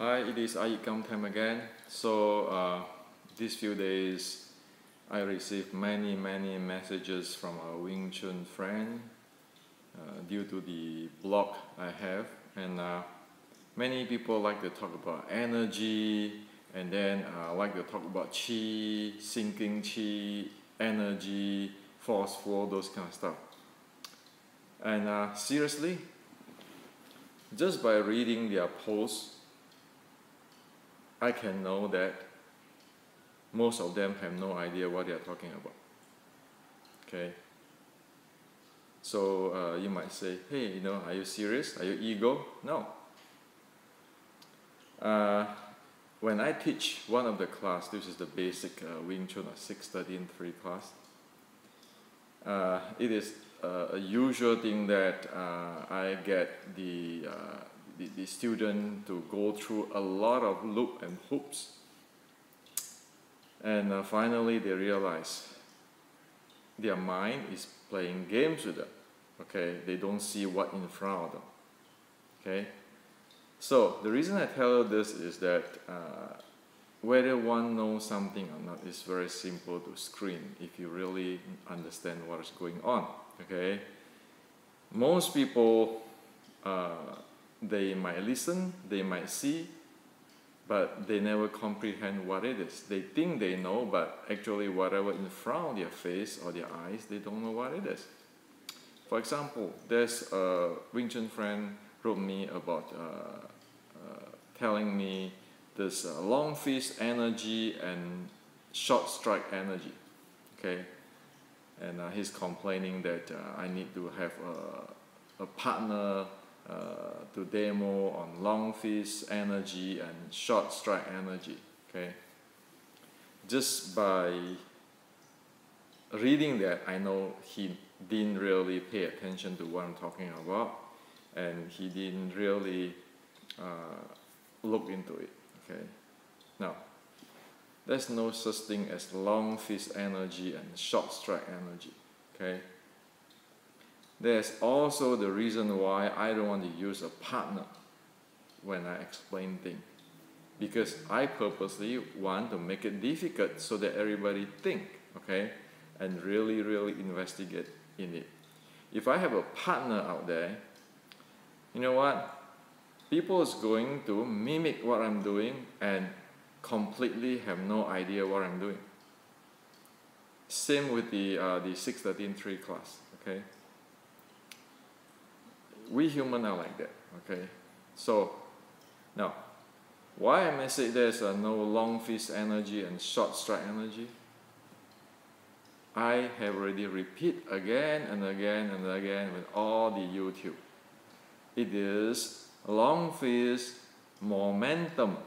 Hi, it is iYikKam time again. So these few days I received many messages from our Wing Chun friend due to the blog I have, and many people like to talk about energy, and then like to talk about chi, sinking chi, energy, force flow, those kind of stuff. And seriously, just by reading their posts, I can know that most of them have no idea what they are talking about. Okay. So you might say, hey, are you serious? Are you ego? No. When I teach one of the class, this is the basic Wing Chun or 6-13-3 class. It is a usual thing that I get the student to go through a lot of loop and hoops, and finally they realize their mind is playing games with them. Okay, they don't see what in front of them. Okay, so the reason I tell you this is that whether one knows something or not is very simple to screen if you really understand what is going on. Okay, most people they might listen, they might see, but they never comprehend what it is. They think they know, but actually whatever in front of their face or their eyes, they don't know what it is. For example, there's a Wing Chun friend wrote me about telling me this long fist energy and short strike energy. Okay, and he's complaining that I need to have a partner to demo on long fist energy and short strike energy. Okay, just by reading that, I know he didn't really pay attention to what I'm talking about, and he didn't really look into it. Okay, now there's no such thing as long fist energy and short strike energy. Okay, there's also the reason why I don't want to use a partner when I explain things, because I purposely want to make it difficult so that everybody think, okay, and really investigate in it. If I have a partner out there, you know what? People is going to mimic what I'm doing and completely have no idea what I'm doing. Same with the 6-13-3 class. Okay. We human are like that, okay? So, now, why am I saying there's no long fist energy and short strike energy? I have already repeat again and again with all the YouTube. It is long fist momentum,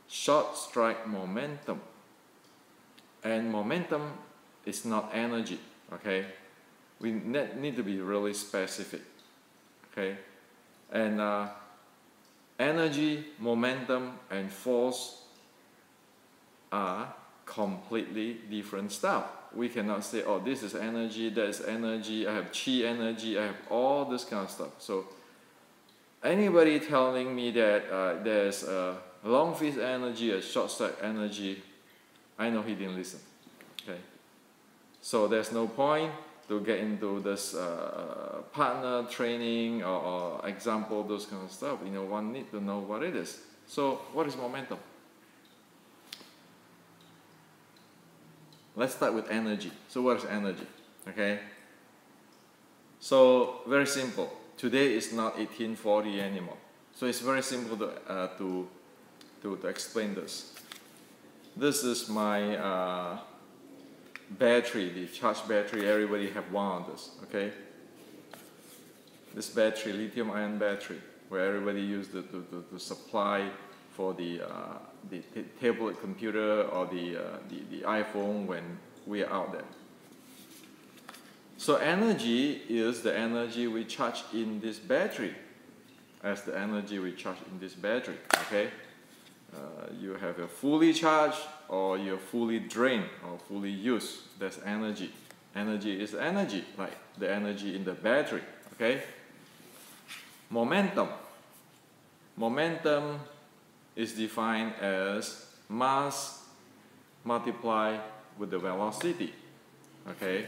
short strike momentum. And momentum is not energy, okay? We need to be really specific. Okay, and energy, momentum, and force are completely different stuff. We cannot say, oh, this is energy, that is energy, I have chi energy, I have all this kind of stuff. So anybody telling me that there's a long fist energy, a short strike energy, I know he didn't listen. Okay, so there's no point to get into this partner training or example, those kind of stuff. One need to know what it is. So what is momentum? Let's start with energy. So what is energy? Okay, so very simple. Today is not 1840 anymore, so it's very simple to explain this. This is my battery, the charged battery. Everybody have one of this. Okay, this battery, lithium ion battery, where everybody use to supply for the tablet computer or the iPhone when we are out there. So energy is the energy we charge in this battery, as the energy we charge in this battery. Okay, you have a fully charged or you're fully drained or fully used. That's energy. Energy is energy, like the energy in the battery. Okay, momentum is defined as mass multiplied with the velocity. Okay,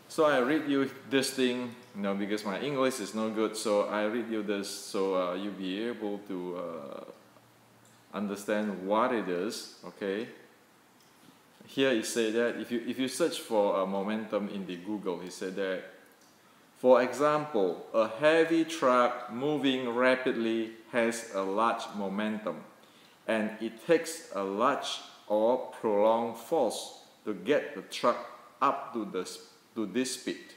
so I read you this thing, because my English is no good, so I read you this so you'll be able to understand what it is. Okay, here it said that if you search for momentum in the Google, it said that, for example, a heavy truck moving rapidly has a large momentum, and it takes a large or prolonged force to get the truck up to this speed,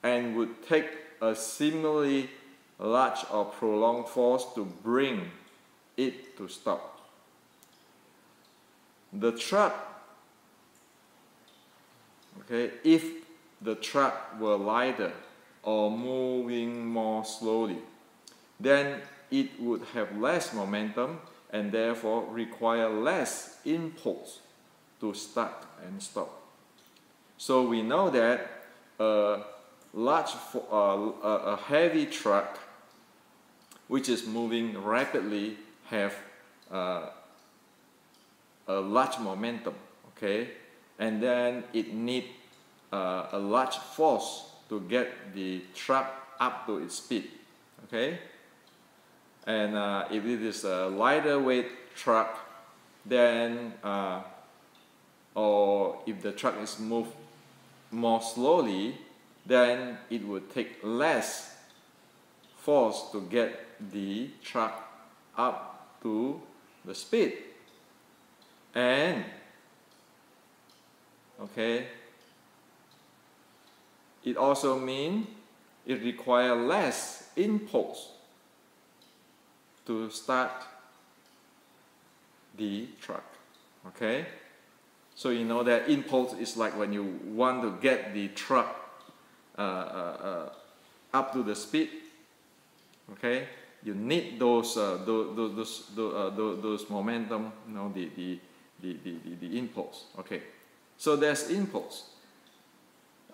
and would take a similarly large or prolonged force to bring it to stop. The truck, okay, if the truck were lighter or moving more slowly, then it would have less momentum and therefore require less impulse to start and stop. So we know that a heavy truck which is moving rapidly have a large momentum, okay, and then it needs a large force to get the truck up to its speed, okay. And if it is a lighter weight truck, then or if the truck is moved more slowly, then it would take less force to get the truck up to the speed. And okay, it also means it requires less impulse to start the truck. Okay, so you know that impulse is like when you want to get the truck up to the speed. Okay, you need those momentum, the impulse. Okay, so there's impulse,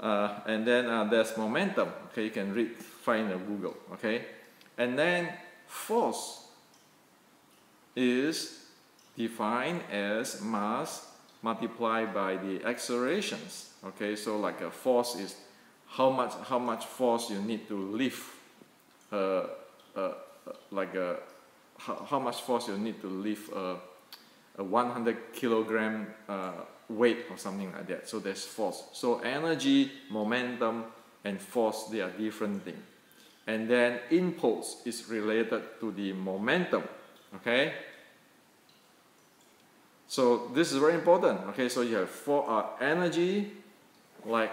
and then there's momentum. Okay, you can find in Google. Okay, and then force is defined as mass multiplied by the accelerations. Okay, so like a force is how much force you need to lift, how much force you need to lift a 100 kilogram weight or something like that. So there's force. So energy, momentum, and force, they are different things. And then impulse is related to the momentum. Okay, so this is very important. Okay, so you have energy, like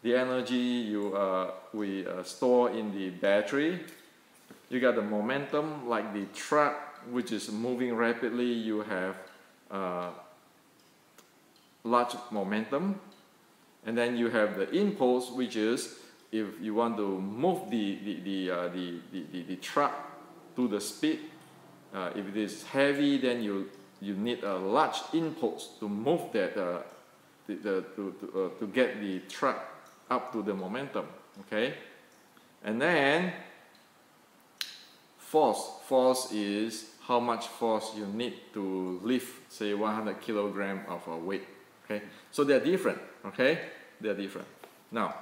the energy we store in the battery. You got the momentum, like the truck which is moving rapidly. You have large momentum, and then you have the impulse, which is if you want to move the truck to the speed. If it is heavy, then you need a large impulse to move that to get the truck up to the momentum. Okay, and then force is how much force you need to lift, say 100 kilogram of a weight. Okay, so they're different. Okay, they're different. Now,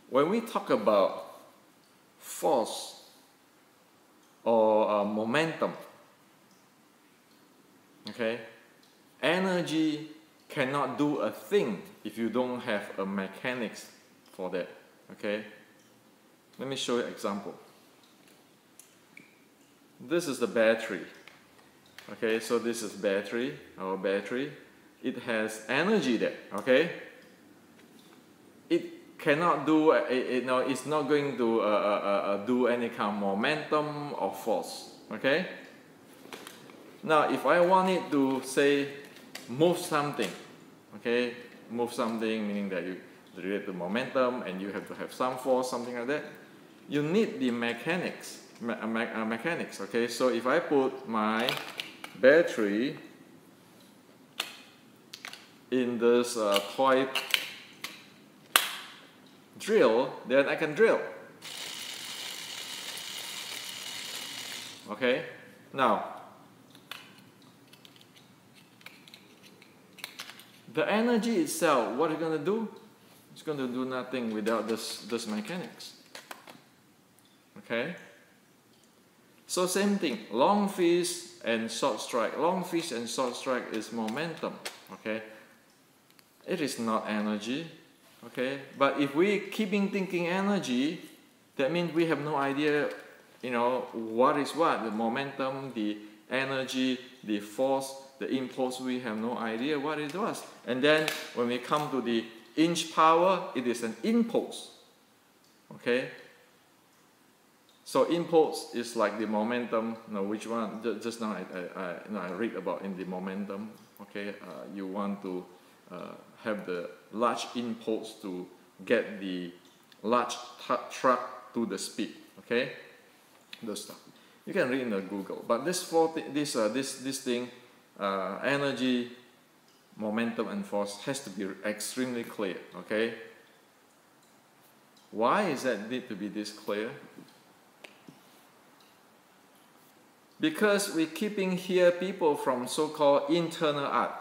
when we talk about force or momentum, okay, energy cannot do a thing if you don't have a mechanics for that. Okay, let me show you an example. This is the battery. Okay, so this is battery, our battery. It has energy there. Okay, it cannot do it's not going to do any kind of momentum or force. Okay, now if I want it to say move something, okay, move something meaning that you relate to momentum and you have to have some force, something like that, you need the mechanics. Okay, so if I put my battery in this toy drill, then I can drill. Okay? Now, the energy itself, what it's going to do? It's going to do nothing without this mechanics. Okay? So same thing, long fist and short strike. Long fist and short strike is momentum. Okay? It is not energy. Okay? But if we keeping thinking energy, that means we have no idea, you know, what is what. The momentum, the energy, the force, the impulse, we have no idea what it was. And then when we come to the inch power, it is an impulse. Okay? So impulse is like the momentum. No, which one? Just now I read about in the momentum. Okay, you want to have the large impulse to get the large truck to the speed. Okay, those stuff. You can read in the Google. But this thing, energy, momentum, and force has to be extremely clear. Okay. Why is that need to be this clear? Because we keeping here people from so-called internal art.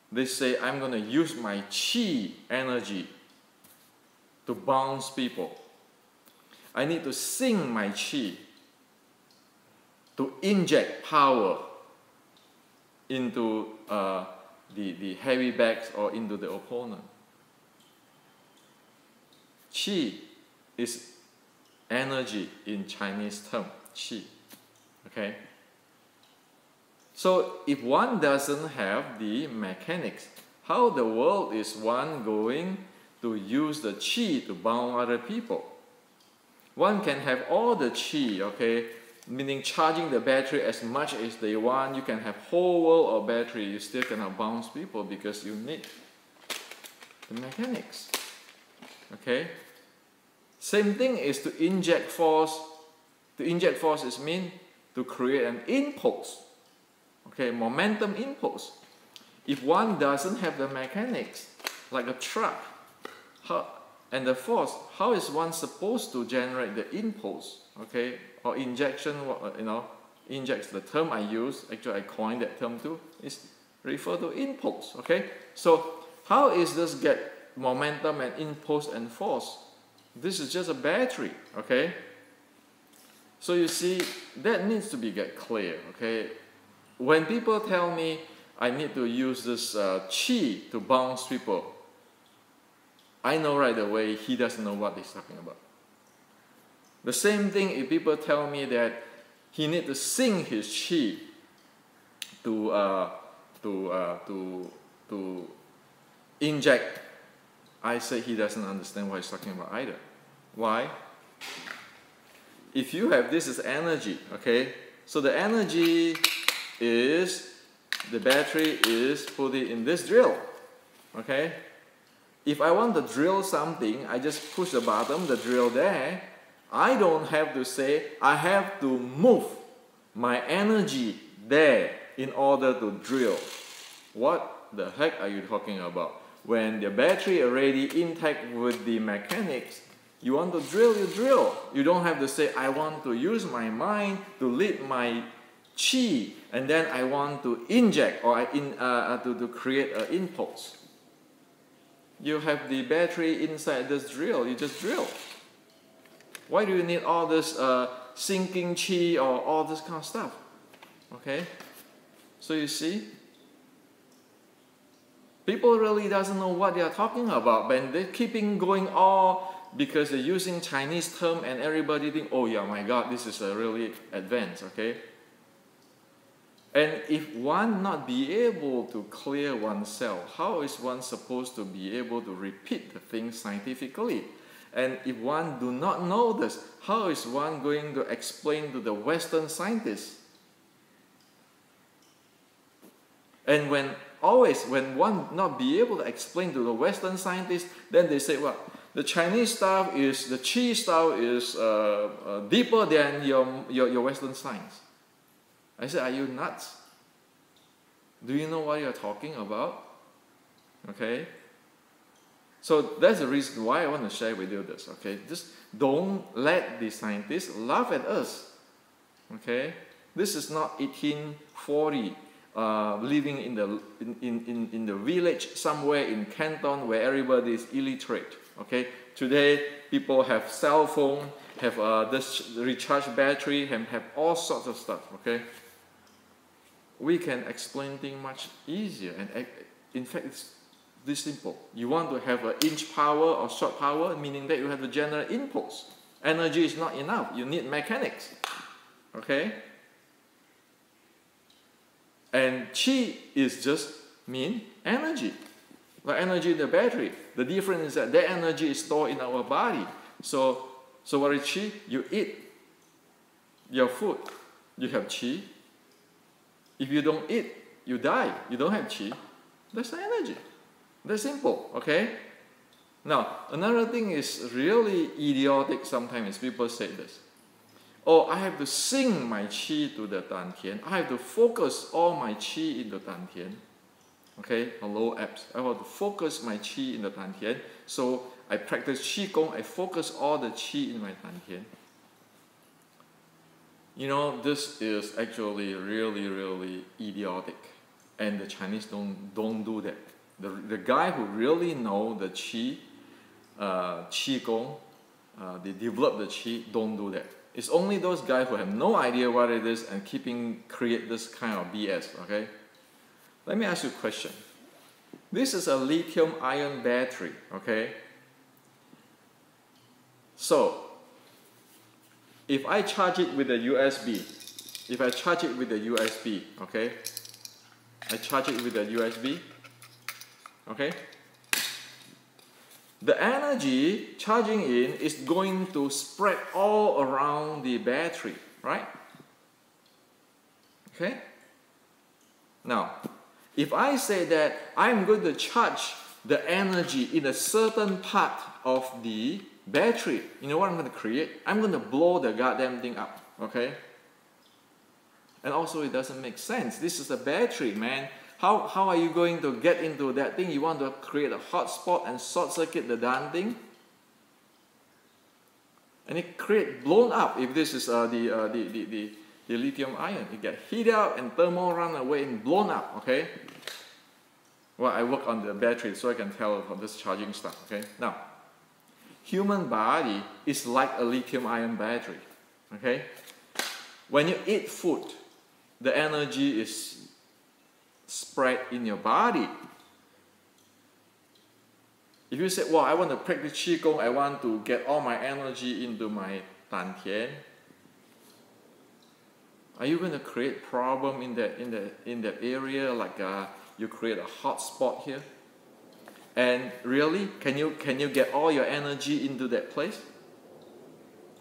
They say, I'm going to use my chi energy to bounce people. I need to sing my chi to inject power into the heavy bags or into the opponent. Chi is energy in Chinese term, chi. Okay? So if one doesn't have the mechanics, how the world is one going to use the chi to bound other people? One can have all the chi, okay, meaning charging the battery as much as they want. You can have whole world of battery, you still cannot bounce people because you need the mechanics. Okay? Same thing is to inject force. To inject force is mean to create an impulse, okay, momentum impulse. If one doesn't have the mechanics, like a truck, and the force, how is one supposed to generate the impulse, okay, or injection? You know, injects the term I use. Actually, I coined that term too. Is refer to impulse. Okay, so how is this get momentum and impulse and force? This is just a battery. Okay. So you see, that needs to be get clear, okay? When people tell me I need to use this chi to bounce people, I know right away he doesn't know what he's talking about. The same thing if people tell me that he need to sing his chi to inject, I say he doesn't understand what he's talking about either. Why? If you have this as energy, okay, so the energy is, the battery is put it in this drill, okay. If I want to drill something, I just push the button, the drill there. I don't have to say, I have to move my energy there in order to drill. What the heck are you talking about? When the battery already intact with the mechanics, you want to drill, you drill. You don't have to say, I want to use my mind to lead my chi, and then I want to inject or to create an impulse. You have the battery inside this drill, you just drill. Why do you need all this sinking chi or all this kind of stuff? Okay? So you see, people really doesn't know what they are talking about, but they're keeping going all because they're using Chinese term and everybody think, oh yeah, my God, this is really advanced, okay? And if one not be able to clear oneself, how is one supposed to be able to repeat the things scientifically? And if one do not know this, how is one going to explain to the Western scientists? And when one not be able to explain to the Western scientists, then they say, well, the Chinese stuff is, the chi stuff is deeper than your Western science. I said, are you nuts? Do you know what you're talking about? Okay? So that's the reason why I want to share with you this, okay? Just don't let the scientists laugh at us. Okay, this is not 1840 living in the village somewhere in Canton where everybody is illiterate. Okay, today people have cell phone, have this recharge battery, and have all sorts of stuff. Okay, we can explain things much easier, and in fact it's this simple. You want to have an inch power or short power, meaning that you have to generate impulse. Energy is not enough, you need mechanics. Okay, and chi is just mean energy, like energy in the battery. The difference is that energy is stored in our body. So what is chi? You eat your food, you have chi. If you don't eat, you die, you don't have chi. That's the energy. That's simple. Okay, now another thing is really idiotic. Sometimes people say this: oh, I have to sing my chi to the dantian. I have to focus all my chi in the dantian. Okay, hello apps. I want to focus my chi in the dantian. So I practice qigong. I focus all the chi in my dantian. You know, this is actually really idiotic, and the Chinese don't do that. The guy who really know the qigong, they develop the qi, don't do that. It's only those guys who have no idea what it is and create this kind of BS. Okay, let me ask you a question. This is a lithium-ion battery. Okay, so if I charge it with a USB, okay, I charge it with a USB, okay, the energy charging in is going to spread all around the battery, right? Okay? Now, if I say that I'm going to charge the energy in a certain part of the battery, you know what I'm going to create? I'm going to blow the goddamn thing up, okay? And also it doesn't make sense. This is a battery, man. How are you going to get into that thing? You want to create a hot spot and short circuit the damn thing? And it create blown up. If this is the lithium ion, it get heat out and thermal run away and blown up. Okay. Well, I work on the battery so I can tell from this charging stuff. Okay. Now, human body is like a lithium ion battery. Okay. When you eat food, the energy is spread in your body. If you say, well, I want to practice qigong, I want to get all my energy into my dantian, are you going to create problem in that area, like you create a hot spot here? And really, can you get all your energy into that place?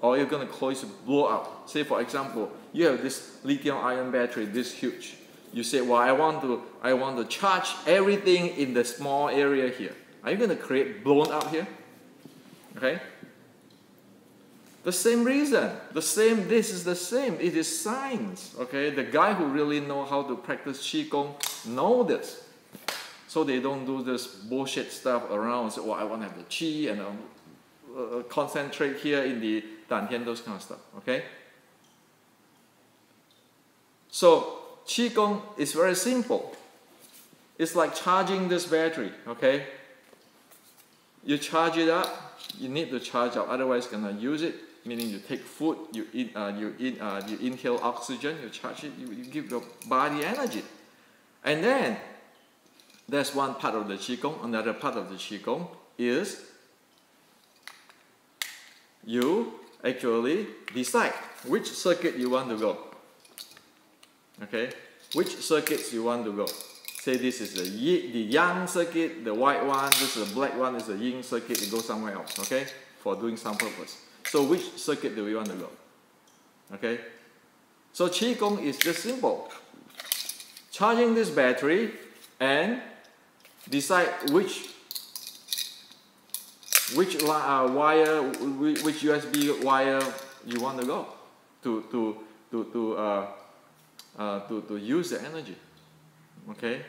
Or you're going to close blow up? Say for example, you have this lithium ion battery, this huge. You say, well, I want to charge everything in the small area here. Are you going to create blown up here? Okay? The same reason. This is the same. It is science. Okay? The guy who really know how to practice qigong know this. So they don't do this bullshit stuff around. Say, oh, I want to have the qi and concentrate here in the dantian, those kind of stuff. Okay? So qigong is very simple. It's like charging this battery, okay? You charge it up, you need to charge up, otherwise you're gonna use it, meaning you take food, you inhale oxygen, you charge it, you give your body energy. And then, that's one part of the qigong. Another part of the qigong is you actually decide which circuit you want to go. Okay, which circuits you want to go? Say this is the yang circuit, the white one, this is the black one, this is the yin circuit, it goes somewhere else, okay? For doing some purpose. So which circuit do we want to go? Okay? So qigong is just simple. Charging this battery and decide which wire, which USB wire you want to go to use the energy, okay,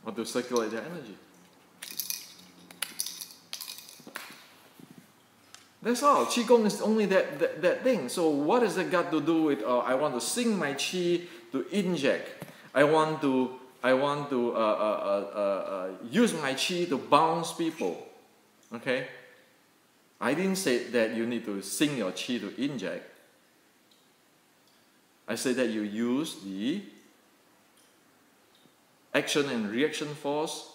or to circulate the energy. That's all. Qigong is only that thing. So what has that got to do with I want to sing my qi to inject? I want to use my qi to bounce people. Okay? I didn't say that you need to sing your qi to inject. I said that you use the action and reaction force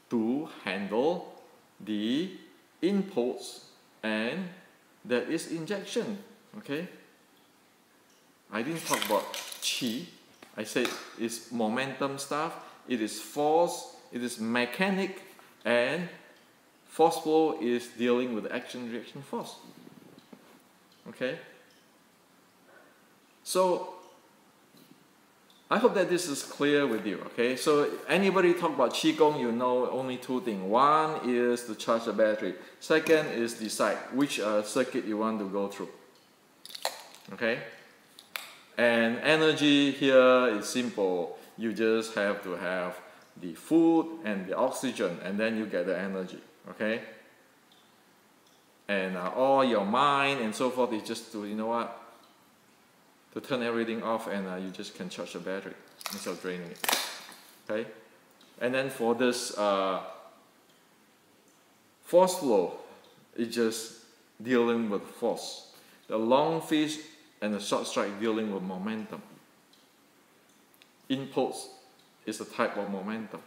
to handle the inputs, and that is injection. Okay? I didn't talk about qi. I said it's momentum stuff, it is force, it is mechanic, and force flow is dealing with action reaction force. Okay? So I hope that this is clear with you. Okay? So anybody talk about Qigong, you know only two things. One is to charge the battery. Second is decide which circuit you want to go through. Okay? And energy here is simple. You just have to have the food and the oxygen, and then you get the energy. Okay? And all your mind and so forth is just to, you know what, to turn everything off, and you just can charge the battery instead of draining it. Okay? And then for this force flow, it's just dealing with force. The long fist and the short strike dealing with momentum. Impulse is a type of momentum.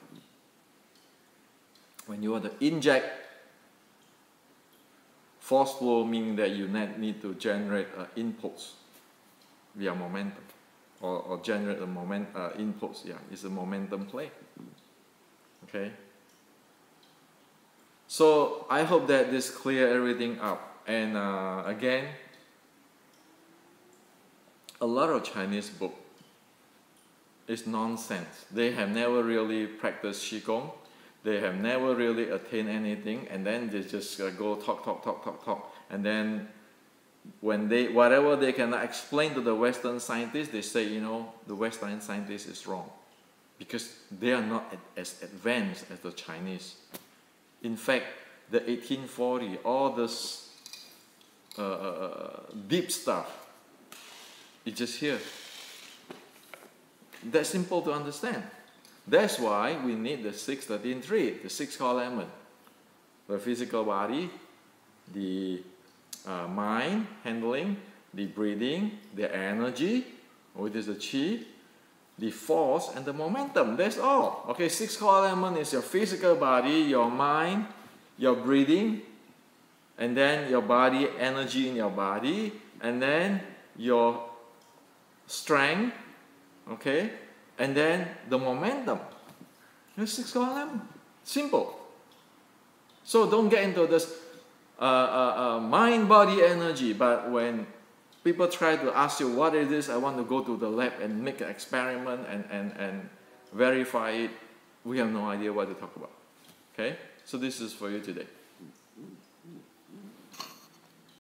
When you want to inject, force flow means that you need to generate an impulse via momentum, or generate a impulse. Yeah, it's a momentum play. Okay. So I hope that this clear everything up. And again, a lot of Chinese book is nonsense. They have never really practiced Qigong. They have never really attained anything, and then they just go talk. And then when whatever they can explain to the Western scientists, they say, you know, the Western scientist is wrong, because they are not as advanced as the Chinese. In fact, the 1840, all this deep stuff, it's just here. That's simple to understand. That's why we need the 6-13-3, the 6 core element. The physical body, the mind handling, the breathing, the energy, which is the qi, the force, and the momentum. That's all. Okay, 6 core element is your physical body, your mind, your breathing, and then your body, energy in your body, and then your strength, okay, and then the momentum. That's 6 core element. Simple. So don't get into this mind, body, energy. But when people try to ask you what is this, I want to go to the lab and make an experiment and verify it, we have no idea what to talk about. Okay? So this is for you today.